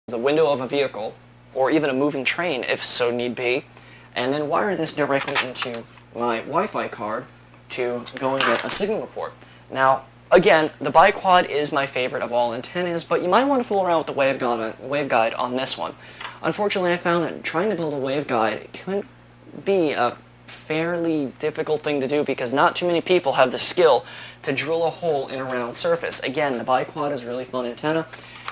the window of a vehicle, or even a moving train if so need be, and then wire this directly into my Wi-Fi card to go and get a signal report. Now, again, the biquad is my favorite of all antennas, but you might want to fool around with the waveguide on this one. Unfortunately, I found that trying to build a waveguide can be a fairly difficult thing to do because not too many people have the skill to drill a hole in a round surface. Again, the biquad is a really fun antenna.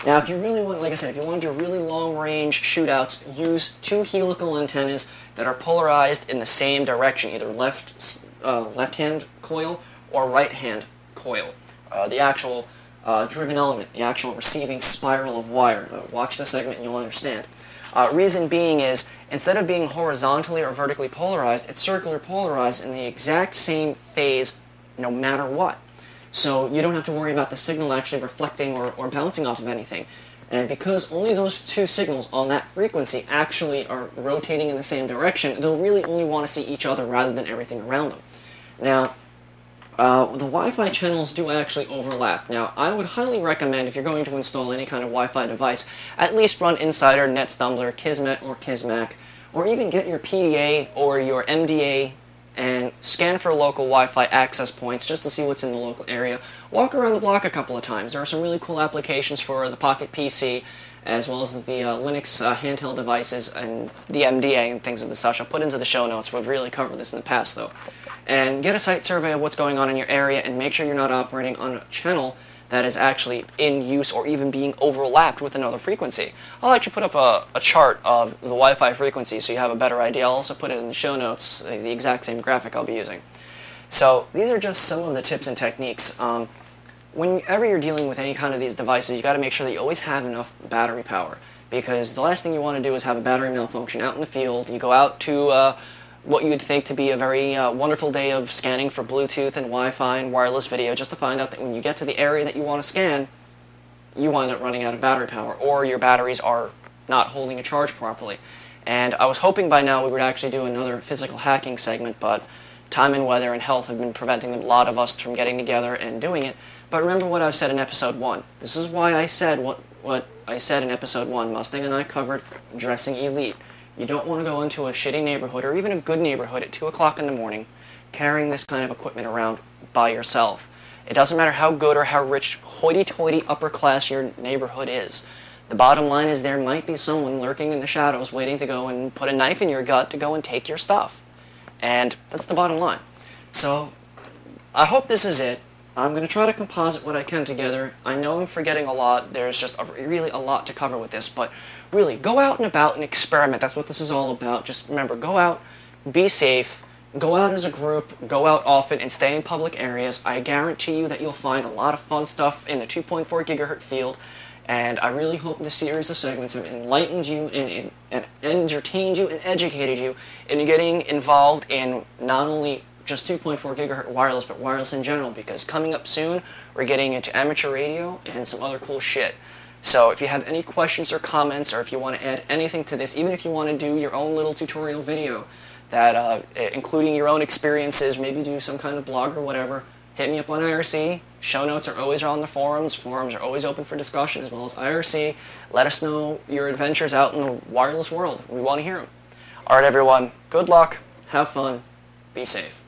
Now, if you really want, like I said, if you want to do really long-range shootouts, use two helical antennas that are polarized in the same direction, either left-hand coil or right-hand coil. The actual driven element, the actual receiving spiral of wire. Watch the segment and you'll understand. Reason being is, instead of being horizontally or vertically polarized, it's circular polarized in the exact same phase no matter what. So you don't have to worry about the signal actually reflecting or bouncing off of anything. And because only those two signals on that frequency actually are rotating in the same direction, they'll really only want to see each other rather than everything around them. Now, the Wi-Fi channels do actually overlap. Now, I would highly recommend, if you're going to install any kind of Wi-Fi device, at least run Insider, NetStumbler, Kismet, or Kismac, or even get your PDA or your MDA and scan for local Wi-Fi access points just to see what's in the local area. Walk around the block a couple of times. There are some really cool applications for the Pocket PC, as well as the Linux handheld devices and the MDA and things of the such. I'll put into the show notes. We've really covered this in the past, though. And get a site survey of what's going on in your area and make sure you're not operating on a channel that is actually in use or even being overlapped with another frequency. I'll actually put up a chart of the Wi-Fi frequency so you have a better idea. I'll also put it in the show notes, the exact same graphic I'll be using. So these are just some of the tips and techniques. Whenever you're dealing with any kind of these devices, you got to make sure that you always have enough battery power, because the last thing you want to do is have a battery malfunction out in the field. You go out to what you'd think to be a very wonderful day of scanning for Bluetooth and Wi-Fi and wireless video, just to find out that when you get to the area that you want to scan, you wind up running out of battery power, or your batteries are not holding a charge properly. And I was hoping by now we would actually do another physical hacking segment, but time and weather and health have been preventing a lot of us from getting together and doing it. But remember what I've said in episode 1. This is why I said what I said in episode 1. Mustang and I covered dressing elite. You don't want to go into a shitty neighborhood, or even a good neighborhood, at 2 o'clock in the morning, carrying this kind of equipment around by yourself. It doesn't matter how good or how rich, hoity-toity, upper class your neighborhood is. The bottom line is there might be someone lurking in the shadows waiting to go and put a knife in your gut to go and take your stuff. And that's the bottom line. So, I hope this is it. I'm going to try to composite what I can together. I know I'm forgetting a lot. There's just really a lot to cover with this, but really, go out and about and experiment. That's what this is all about. Just remember, go out, be safe, go out as a group, go out often, and stay in public areas. I guarantee you that you'll find a lot of fun stuff in the 2.4 gigahertz field, and I really hope this series of segments have enlightened you and entertained you and educated you in getting involved in not only just 2.4 gigahertz wireless, but wireless in general, because coming up soon, we're getting into amateur radio and some other cool shit. So if you have any questions or comments, or if you want to add anything to this, even if you want to do your own little tutorial video, that including your own experiences, maybe do some kind of blog or whatever, hit me up on IRC. Show notes are always on the forums. Forums are always open for discussion, as well as IRC. Let us know your adventures out in the wireless world. We want to hear them. Alright everyone, good luck, have fun, be safe.